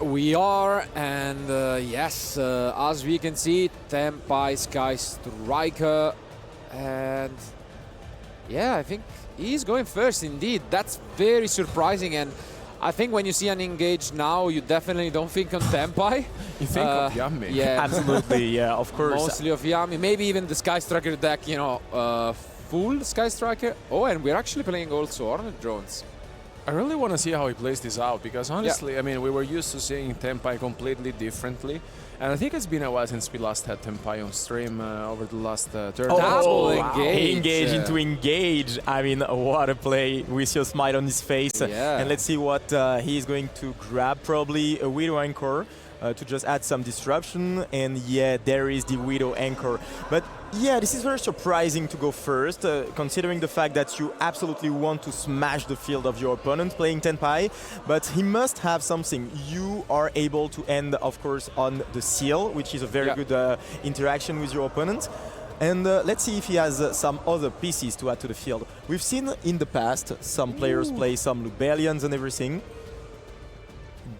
We are, and yes, as we can see, Tenpai Sky Striker, and yeah, I think he's going first indeed. That's very surprising, and I think when you see an engage now, you definitely don't think on Tenpai. You think of Yami. Yeah, absolutely, yeah, of course. Mostly of Yami, maybe even the Sky Striker deck, you know, full Sky Striker. Oh, and we're actually playing also Hornet drones. I really want to see how he plays this out, because honestly, I mean, we were used to seeing Tenpai completely differently, and I think it's been a while since we last had Tenpai on stream over the last tournament. Double Engage. Engage into Yeah. engage. I mean, what a play. We see a smile on his face. Yeah. And let's see what he's going to grab. Probably a Widow Anchor to just add some disruption. And yeah, there is the Widow Anchor. But yeah, this is very surprising to go first, considering the fact that you absolutely want to smash the field of your opponent playing Tenpai. But he must have something. You are able to end, of course, on the seal, which is a very good interaction with your opponent. And let's see if he has some other pieces to add to the field. We've seen in the past some players play some Lubellians and everything.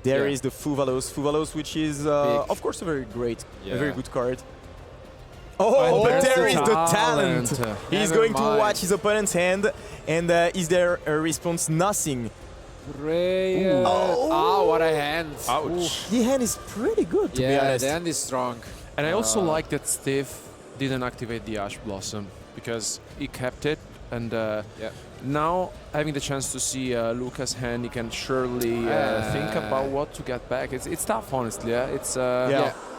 There is the Fuvalos, which is, of course, a very good card. Oh, but there is the talent. He's going to watch his opponent's hand, and is there a response? Nothing. Oh, what a hand. Ouch. The hand is pretty good, to be honest. The hand is strong. And I also like that Steve didn't activate the Ash Blossom, because he kept it, and now having the chance to see Lucas' hand, he can surely think about what to get back. It's tough, honestly. It's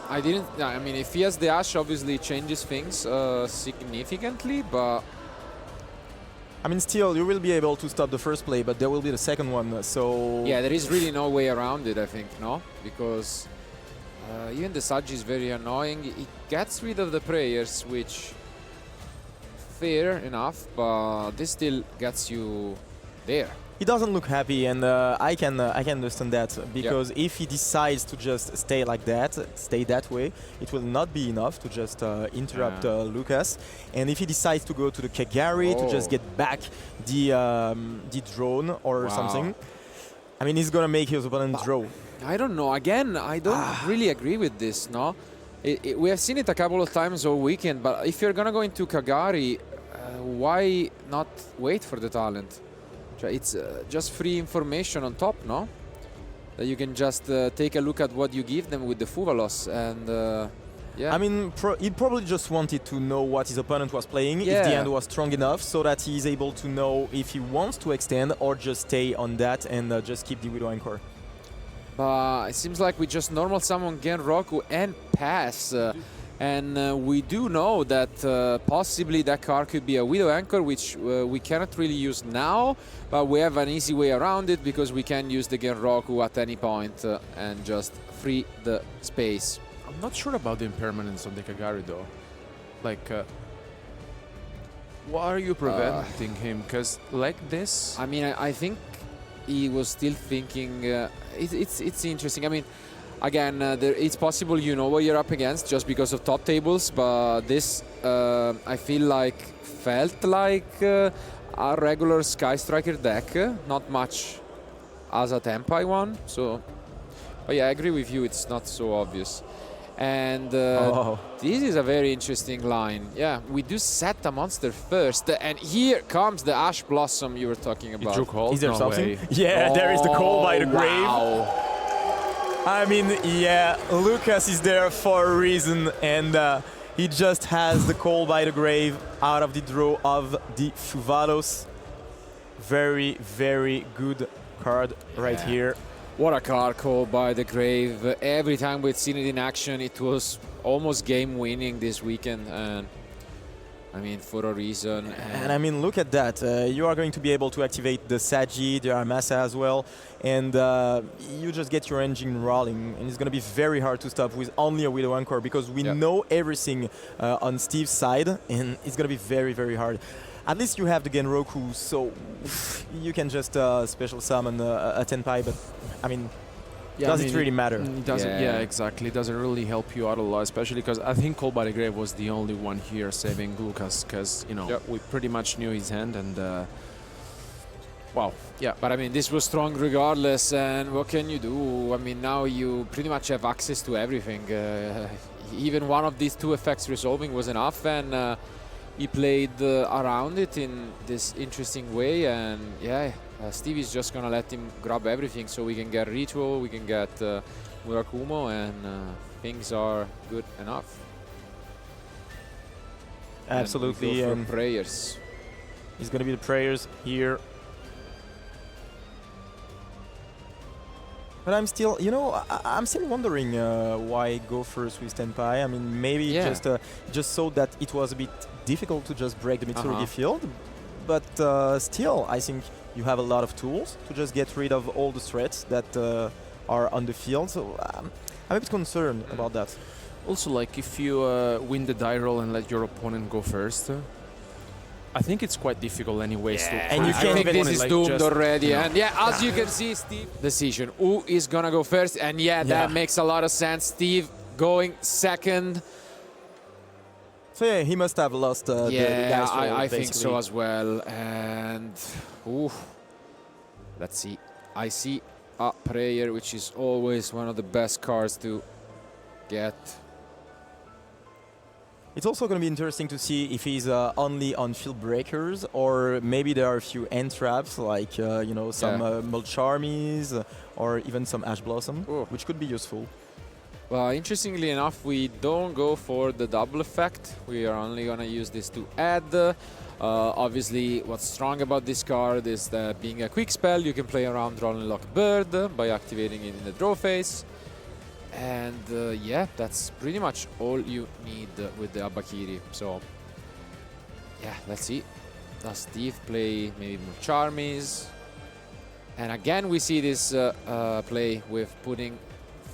I mean, if he has the Ash, obviously it changes things significantly, but I mean, still, you will be able to stop the first play, but there will be the second one, so... yeah, there is really no way around it, I think, no? Because even the Sagi is very annoying. It gets rid of the prayers, which... fair enough, but this still gets you there. He doesn't look happy, and I can understand that, because if he decides to just stay like that, stay that way, it will not be enough to just interrupt Lucas. And if he decides to go to the Kagari to just get back the drone or something, I mean, he's gonna make his opponent draw. I don't know. Again, I don't really agree with this. No, we have seen it a couple of times all weekend. But if you're gonna go into Kagari, why not wait for the talent? It's just free information on top, no? That you can just take a look at what you give them with the Fuvalos, and I mean, he probably just wanted to know what his opponent was playing, if the hand was strong enough, so that he's able to know if he wants to extend or just stay on that and just keep the Widow Anchor. But it seems like we just normal summon Genroku and pass. And we do know that possibly that card could be a Widow Anchor, which we cannot really use now, but we have an easy way around it, because we can use the Genroku at any point and just free the space. I'm not sure about the impermanence on the Kagari, though. Like, why are you preventing him? Because like this... I mean, I think he was still thinking... it's interesting. I mean, again, it's possible you know what you're up against just because of top tables, but this, I feel like, felt like a regular Sky Striker deck, not much as a Tenpai one. So, but yeah, I agree with you, it's not so obvious. And this is a very interesting line. Yeah, we do set a monster first, and here comes the Ash Blossom you were talking about. Is there something? Yeah, there is the call by the grave. I mean, yeah, Lucas is there for a reason, and he just has the call by the grave out of the draw of the Fuvalos. Very, very good card right here. What a card, called by the grave. Every time we've seen it in action, it was almost game-winning this weekend. And I mean, for a reason. And I mean, look at that. You are going to be able to activate the Sagi, the Armasa as well, and you just get your engine rolling. And it's going to be very hard to stop with only a Widow Anchor, because we know everything on Steve's side, and it's going to be very, very hard. At least you have the Genroku, so you can just special summon a Tenpai, but I mean, does it really matter? It doesn't, yeah, exactly. It doesn't really help you out a lot, especially because I think Call by the Grave was the only one here saving Lucas, because, you know, we pretty much knew his hand, and Wow. Yeah. But I mean, this was strong regardless, and what can you do? I mean, now you pretty much have access to everything. Even one of these two effects resolving was enough, and he played around it in this interesting way, and yeah, Steve is just gonna let him grab everything so we can get Ritual, we can get Murakumo, and things are good enough. Absolutely. And prayers. It's going to be the prayers here. But I'm still, you know, I'm still wondering why go first with Tenpai. I mean, maybe just so that it was a bit difficult to just break the Mitsurugi field. But still, I think you have a lot of tools to just get rid of all the threats that are on the field. So I'm a bit concerned about that. Also, like, if you win the die roll and let your opponent go first, I think it's quite difficult anyways to... And you I think this is like doomed already. You know. And yeah, as you can see, Steve, decision. Who is going to go first? And yeah, that makes a lot of sense. Steve going second. So yeah, he must have lost the dice roll, I think so as well. And let's see. I see a prayer, which is always one of the best cards to get. It's also going to be interesting to see if he's only on field breakers, or maybe there are a few end traps, like you know, some Mulcharmies, or even some Ash Blossom, which could be useful. Well, interestingly enough, we don't go for the double effect. We are only going to use this to add. Obviously, what's strong about this card is that being a quick spell, you can play around Roll and Lock Bird by activating it in the draw phase. And yeah, that's pretty much all you need with the Abakiri. So yeah, let's see. Does Steve play maybe Mulcharmies? And again, we see this play with putting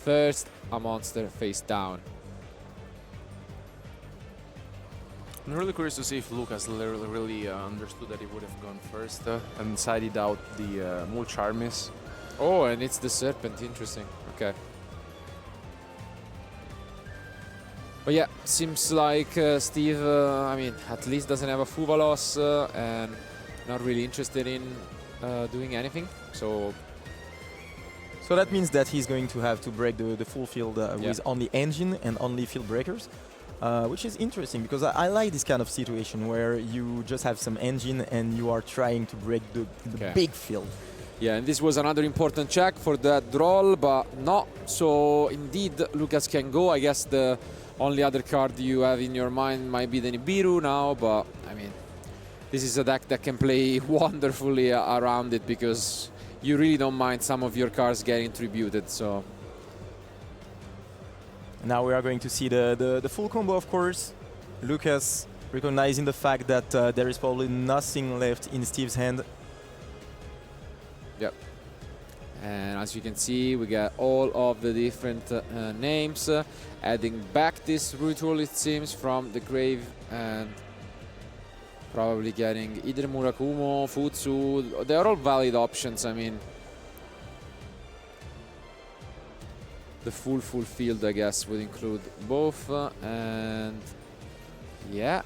first a monster face down. I'm really curious to see if Lucas really understood that he would have gone first and sided out the Mulcharmies. Oh, and it's the Serpent. Interesting. Okay. But yeah, seems like Steve, I mean, at least doesn't have a Fuvalos and not really interested in doing anything. So that means that he's going to have to break the full field with only engine and only field breakers, which is interesting because I like this kind of situation where you just have some engine and you are trying to break the big field. Yeah, and this was another important check for that draw, but not. So indeed, Lucas can go. I guess the only other card you have in your mind might be the Nibiru now, but I mean, this is a deck that can play wonderfully around it because you really don't mind some of your cards getting tributed. So now we are going to see the full combo, of course. Lucas recognizing the fact that there is probably nothing left in Steve's hand. Yep. And as you can see, we got all of the different names. Adding back this ritual, it seems, from the grave, and probably getting either Murakumo, Futsu. They are all valid options. I mean, the full field, I guess, would include both. And yeah,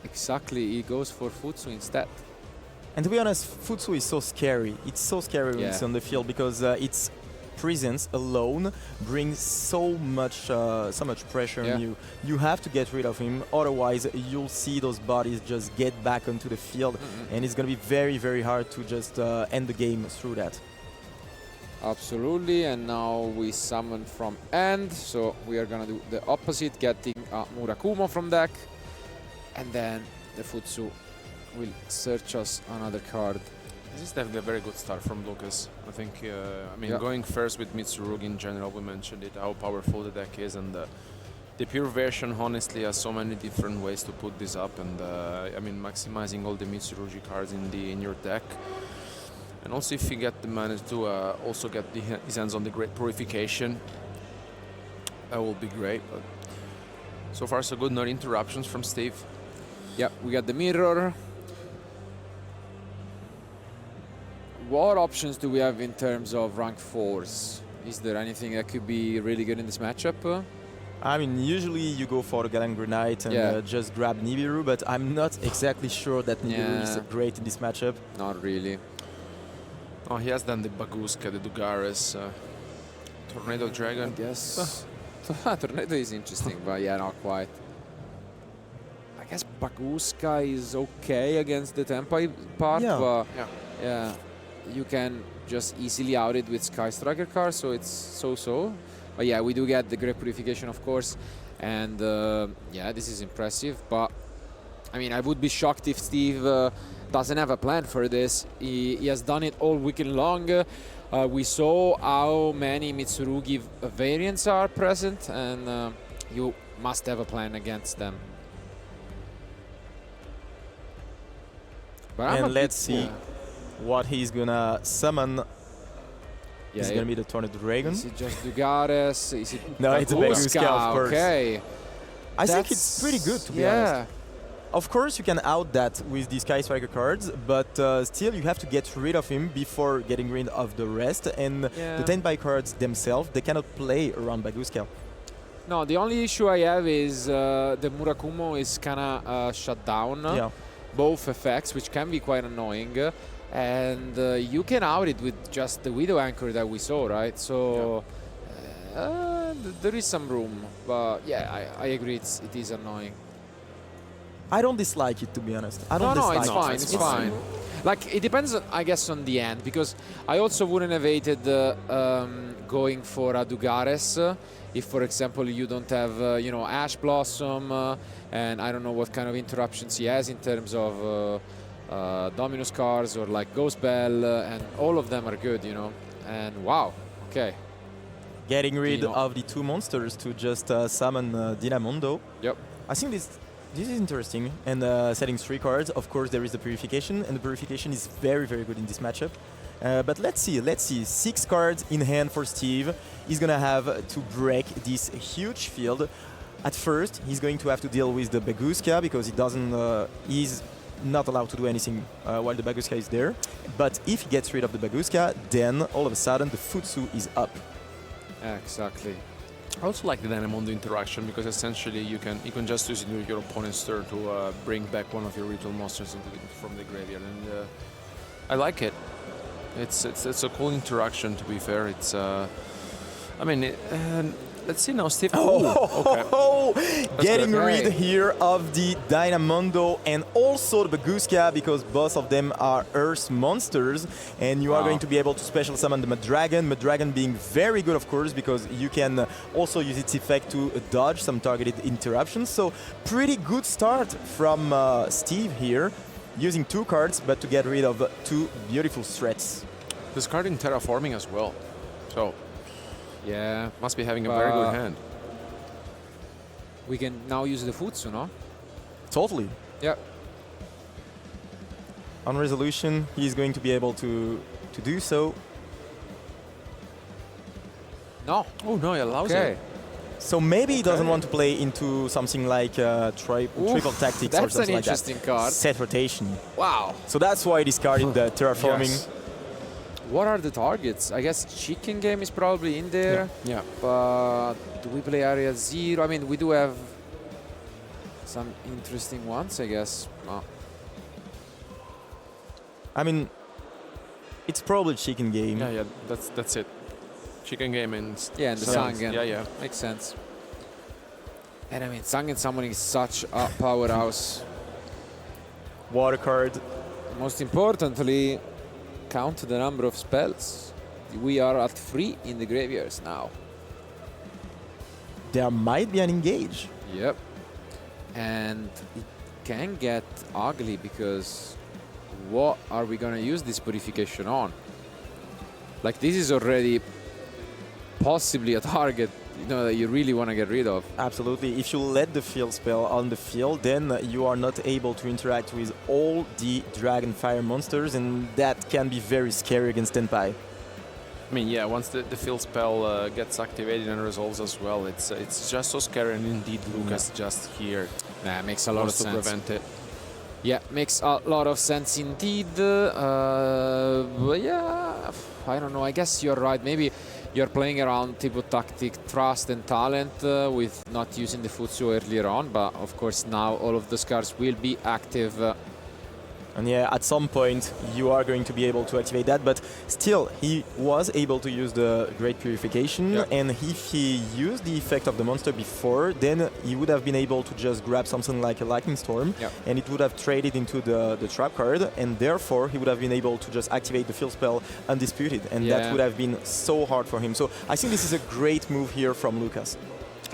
exactly. He goes for Futsu instead. And to be honest, Futsu is so scary. It's so scary when it's on the field because its presence alone brings so much pressure on you. You have to get rid of him, otherwise you'll see those bodies just get back onto the field, and it's going to be very, very hard to just end the game through that. Absolutely, and now we summon from end, so we are going to do the opposite, getting Murakumo from deck, and then the Futsu will search us another card. This is definitely a very good start from Lucas. I think, I mean, going first with Mitsurugi in general, we mentioned it, how powerful the deck is, and the pure version honestly has so many different ways to put this up, and I mean, maximizing all the Mitsurugi cards in your deck. And also if you manage to also get his hands on the Great Purification, that will be great. But so far so good, no interruptions from Steve. Yeah, we got the mirror. What options do we have in terms of rank 4s? Is there anything that could be really good in this matchup? I mean, usually you go for the Galan Granite and just grab Nibiru, but I'm not exactly sure that Nibiru is great in this matchup. Not really. Oh, he has done the Baguska, the Dugares, Tornado Dragon. Yes. Tornado is interesting, but yeah, not quite. I guess Baguska is okay against the Tenpai part, but yeah, you can just easily out it with Sky Striker card, so it's so-so. But yeah, we do get the Great Purification, of course, and yeah, this is impressive. But I mean, I would be shocked if Steve doesn't have a plan for this. He has done it all weekend long. We saw how many Mitsurugi variants are present, and you must have a plan against them. But and let's see what he's gonna summon. Yeah, is it gonna be the Tornado Dragon? Is it just Dugares? Is it No, it's a Baguska, of course. Okay. I think it's pretty good, to be honest. Of course, you can out that with the Sky Striker cards, but still you have to get rid of him before getting rid of the rest. And the Tenpai cards themselves, they cannot play around Baguska. No, the only issue I have is the Murakumo is kind of shut down. Both effects, which can be quite annoying. And you can out it with just the Widow Anchor that we saw, right? So there is some room, but yeah, I agree, it is annoying. I don't dislike it, to be honest. I don't dislike it. It's fine. Like, it depends, I guess, on the end, because I also wouldn't have hated going for a Dugares if, for example, you don't have, you know, Ash Blossom, and I don't know what kind of interruptions he has in terms of Dominus cards or like Ghost Bell, and all of them are good, you know. And wow, okay. Getting rid of the two monsters to just summon Dynamondo. Yep. I think this is interesting. And setting 3 cards, of course, there is the Purification, and the Purification is very, very good in this matchup. But let's see. 6 cards in hand for Steve. He's gonna have to break this huge field. At first, he's going to have to deal with the Baguska because he doesn't. He's not allowed to do anything while the Baguska is there. But if he gets rid of the Baguska, then all of a sudden the Futsu is up. Exactly. I also like the Dynamondo interaction because essentially you can just use it in your opponent's turn to bring back one of your ritual monsters from the graveyard, and I like it. It's a cool interaction, to be fair. It's I mean, let's see now, Steve. Getting rid here of the Dynamondo and also the Baguska, because both of them are Earth monsters, and you are going to be able to special summon the Madragon. Madragon being very good, of course, because you can also use its effect to dodge some targeted interruptions. So pretty good start from Steve here, using 2 cards, but to get rid of 2 beautiful threats. Discarding Terraforming as well. So yeah, must be having a very good hand. We can now use the Futsu, no? Totally. Yeah. On resolution, he's going to be able to do so. No. Oh no, he allows it. So maybe he doesn't want to play into something like triple tactics or something like that. That's an interesting card. Set rotation. Wow. So that's why he discarded the Terraforming. Yes. What are the targets? I guess Chicken Game is probably in there. Yeah. But do we play Area 0? I mean, we do have some interesting ones, I guess. Oh. I mean, it's probably Chicken Game. Yeah, that's it. Chicken Game and yeah, and the Sangen. Yeah. Makes sense. And I mean, Sangen Summoning is such a powerhouse. Water card. Most importantly, count the number of spells. We are at 3 in the graveyards now. There might be an engage. Yep. And it can get ugly because what are we gonna use this Purification on? Like, this is already possibly a target, you know, that you really want to get rid of. Absolutely. If you let the field spell on the field, then you are not able to interact with all the Dragon Fire monsters, and that can be very scary against Tenpai. I mean, yeah, once the field spell gets activated and resolves as well, it's just so scary, and indeed Lucas just here. Nah, makes a lot of sense. To prevent it. Yeah, makes a lot of sense indeed. But yeah, I don't know. I guess you're right. Maybe you're playing around Tipo Tactic, Trust and Talent with not using the Futsu earlier on. But of course now all of those cards will be active. And yeah, at some point you are going to be able to activate that, but still he was able to use the Great Purification, and if he used the effect of the monster before, then he would have been able to just grab something like a Lightning Storm, and it would have traded into the trap card, and therefore he would have been able to just activate the field spell undisputed, and that would have been so hard for him. So I think this is a great move here from Lucas.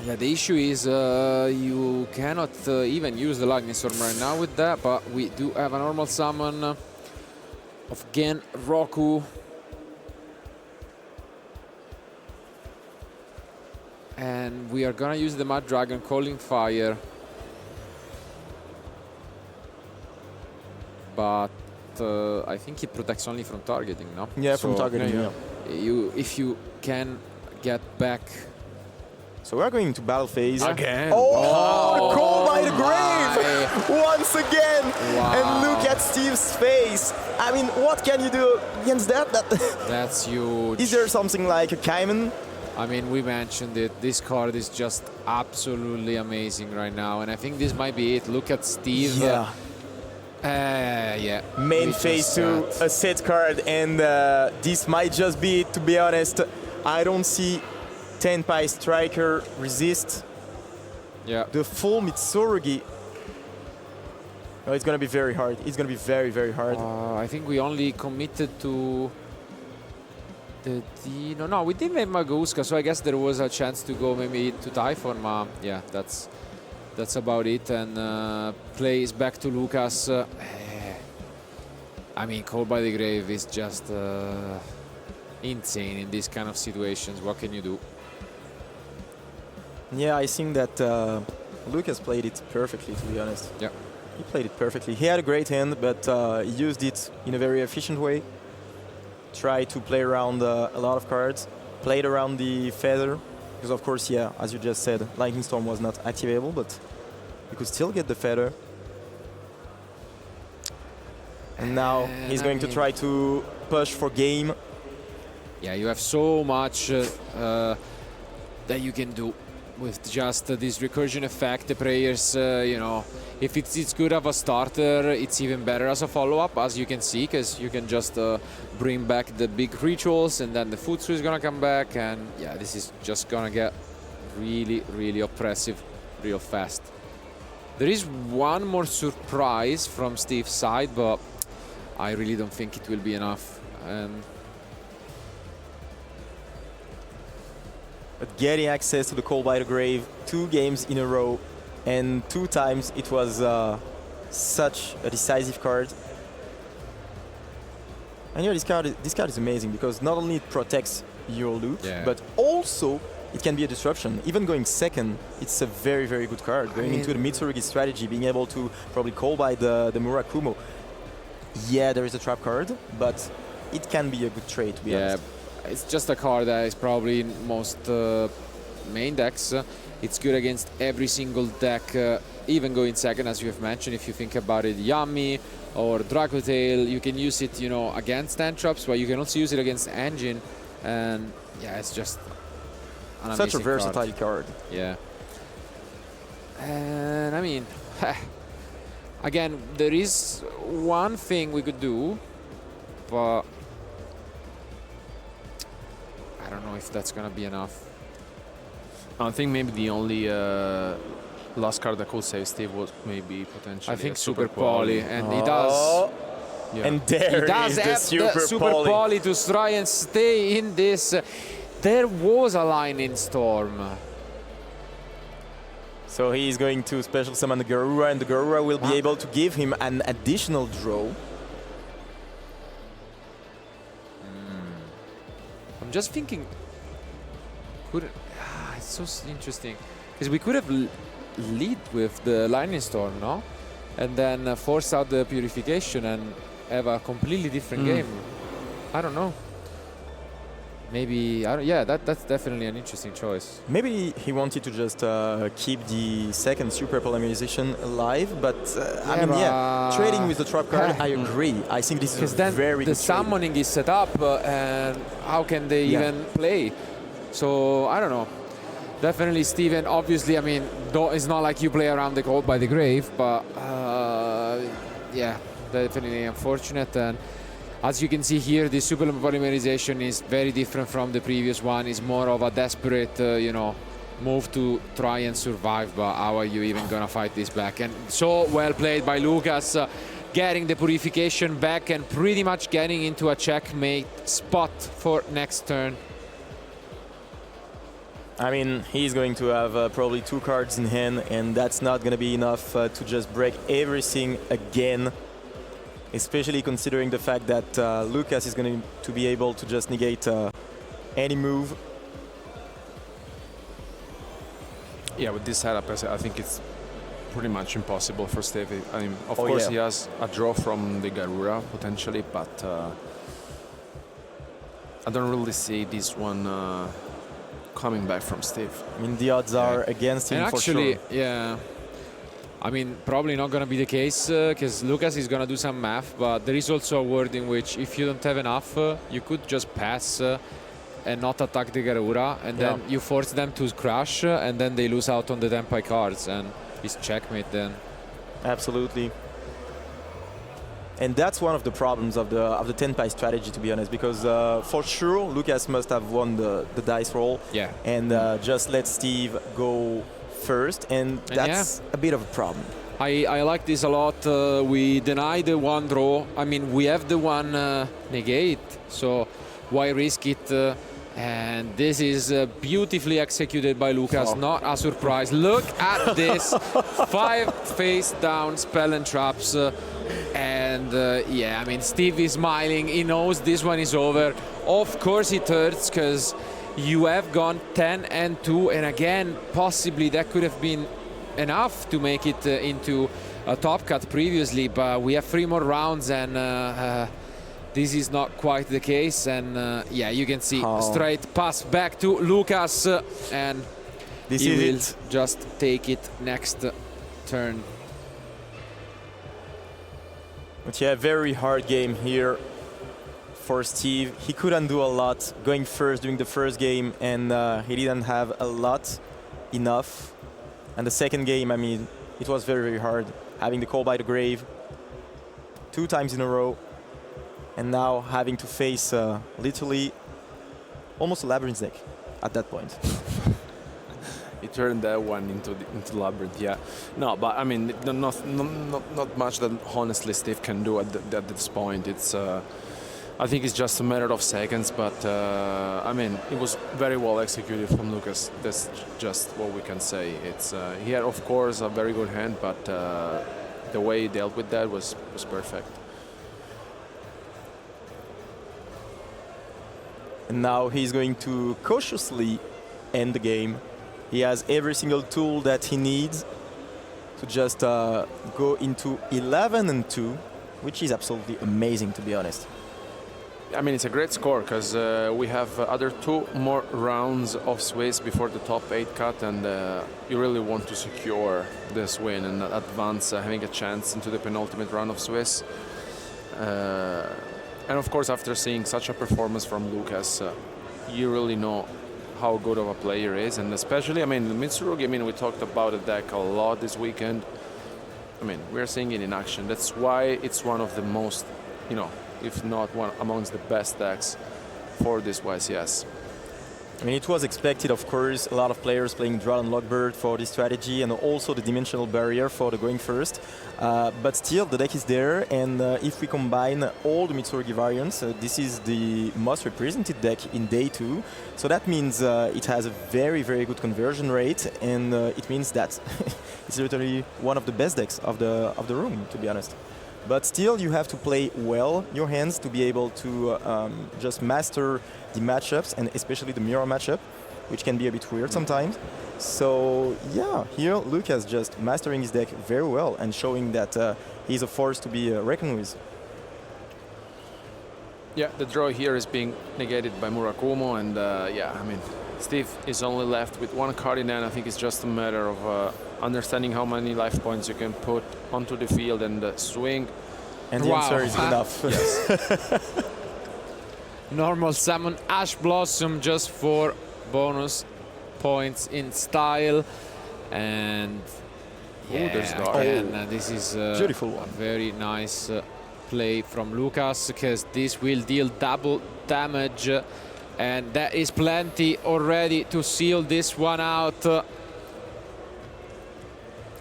Yeah, the issue is you cannot even use the Lightning Storm right now with that, but we do have a normal summon of Gen Roku. And we are gonna use the Mad Dragon Calling Fire. But I think it protects only from targeting, no? Yeah, from targeting, If you can get back. So we're going into battle phase. Again. Oh, Call by the Grave! Once again! And look at Steve's face. I mean, what can you do against that? That's huge. Is there something like a Cayman? I mean, we mentioned it. This card is just absolutely amazing right now. And I think this might be it. Look at Steve. Yeah. Main phase to a set card. And this might just be it, to be honest. I don't see Tenpai Striker resist. The full Mitsurugi. Oh, it's going to be very hard. It's going to be very, very hard. I think we only committed to the Dino. No, we didn't have Maguska, so I guess there was a chance to go maybe to Typhon. Yeah, that's about it. And plays back to Lucas. I mean, Call by the Grave is just insane in these kind of situations. What can you do? Yeah, I think that Lucas played it perfectly, to be honest. Yeah. He played it perfectly. He had a great hand, but he used it in a very efficient way. Tried to play around a lot of cards. Played around the Feather. Because, of course, yeah, as you just said, Lightning Storm was not activable, but you could still get the Feather. And now he's going to try to push for game. Yeah, you have so much that you can do with just this recursion effect. The prayers, you know, if it's good of a starter, it's even better as a follow-up, as you can see, because you can just bring back the big rituals, and then the Futsu is gonna come back, and yeah, this is just gonna get really, really oppressive real fast. There is one more surprise from Steve's side, but I really don't think it will be enough. But getting access to the Call by the Grave 2 games in a row, and 2 times it was such a decisive card. And yeah, this card is amazing because not only it protects your loot, but also it can be a disruption. Even going second, it's a very, very good card. Going into the Mitsurugi strategy, being able to probably call by the Murakumo. Yeah, there is a trap card, but it can be a good trade, to be honest. It's just a card that is probably in most main decks. It's good against every single deck, even going second, as you have mentioned. If you think about it, Yami or Dracotail, you can use it, you know, against Antrops, but you can also use it against Engine. And yeah, it's just an such a versatile card. Yeah. And I mean, again, there is one thing we could do, but I don't know if that's gonna be enough. I think maybe the only last card that could save Steve was maybe potentially. I think Super Poly, and he does. Yeah. And there he does is have the Super Poly to try and stay in this. There was a Lightning Storm. So he's going to special summon the Garura, and the Garura will be able to give him an additional draw. I'm just thinking, it's so interesting, because we could have lead with the Lightning Storm, no? And then force out the Purification and have a completely different game. I don't know. Maybe, yeah, that's definitely an interesting choice. Maybe he wanted to just keep the second Super Polymerization alive, but I mean, trading with the trap card, I agree. I think this is then very good. The summoning is set up, and how can they even play? So, I don't know. Definitely, Steven, obviously, I mean, it's not like you play around the Call by the Grave, but yeah, definitely unfortunate. And as you can see here, the super polymerization is very different from the previous one. It's more of a desperate, you know, move to try and survive, but how are you even gonna fight this back? And so well played by Lucas, getting the purification back and pretty much getting into a checkmate spot for next turn. I mean, he's going to have probably 2 cards in hand, and that's not going to be enough to just break everything again, especially considering the fact that Lucas is going to be able to just negate any move. Yeah, with this setup, I think it's pretty much impossible for Stevie. I mean, of course, he has a draw from the Garura, potentially, but I don't really see this one coming back from Steve. I mean, the odds are against him, and for actually, sure. yeah, I mean, probably not going to be the case because Lucas is going to do some math, but there is also a world in which if you don't have enough, you could just pass and not attack the Garura, and then you force them to crash, and then they lose out on the Tenpai cards, and it's checkmate then. Absolutely. And that's one of the problems of the Tenpai strategy, to be honest, because for sure Lucas must have won the dice roll, and just let Steve go first, and that's a bit of a problem. I like this a lot. We deny the one draw. I mean, we have the one negate, so why risk it? And this is beautifully executed by Lucas, not a surprise. Look at this, 5 face down spell and traps. And yeah, I mean, Steve is smiling. He knows this one is over. Of course it hurts because you have gone 10 and 2. And again, possibly that could have been enough to make it into a top cut previously. But we have 3 more rounds, and this is not quite the case. And yeah, you can see straight pass back to Lucas. And this he will it. just take it next turn. But yeah, very hard game here for Steve. He couldn't do a lot going first during the first game, and he didn't have a lot enough. And the second game, I mean, it was very, very hard. Having the call by the grave 2 times in a row, and now having to face literally almost a labyrinth deck at that point. He turned that one into labyrinth, yeah. No, but I mean, not much that honestly Steve can do at this point. It's, I think it's just a matter of seconds, but I mean, it was very well executed from Lucas. That's just what we can say. It's he had, of course, a very good hand, but the way he dealt with that was perfect. And now he's going to cautiously end the game. He has every single tool that he needs to just go into 11 and 2, which is absolutely amazing, to be honest. I mean, it's a great score because we have other 2 more rounds of Swiss before the top 8 cut, and you really want to secure this win and advance, having a chance into the penultimate round of Swiss. And of course, after seeing such a performance from Lucas, you really know how good of a player is, and especially, I mean, Mitsurugi, I mean, we talked about the deck a lot this weekend. I mean, we're seeing it in action. That's why it's one of the most, you know, if not one amongst the best decks for this YCS. I mean, it was expected, of course, a lot of players playing Drow and Lockbird for this strategy, and also the dimensional barrier for the going first. But still, the deck is there, and if we combine all the Mitsurugi variants, this is the most represented deck in day 2. So that means it has a very, very good conversion rate, and it means that it's literally one of the best decks of the room, to be honest. But still, you have to play well your hands to be able to just master the matchups, and especially the mirror matchup, which can be a bit weird sometimes. So yeah, here Lucas just mastering his deck very well and showing that he's a force to be reckoned with. Yeah, the draw here is being negated by Murakumo, and yeah, I mean, Steve is only left with 1 card in hand. I think it's just a matter of understanding how many life points you can put onto the field and swing. And the answer is enough. Yes. Normal summon Ash Blossom just for bonus points in style, and there's dark. again, this is beautiful one. a very nice play from Lucas, because this will deal double damage, and that is plenty already to seal this one out.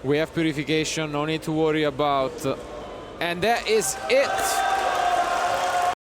We have purification, no need to worry about. And that is it.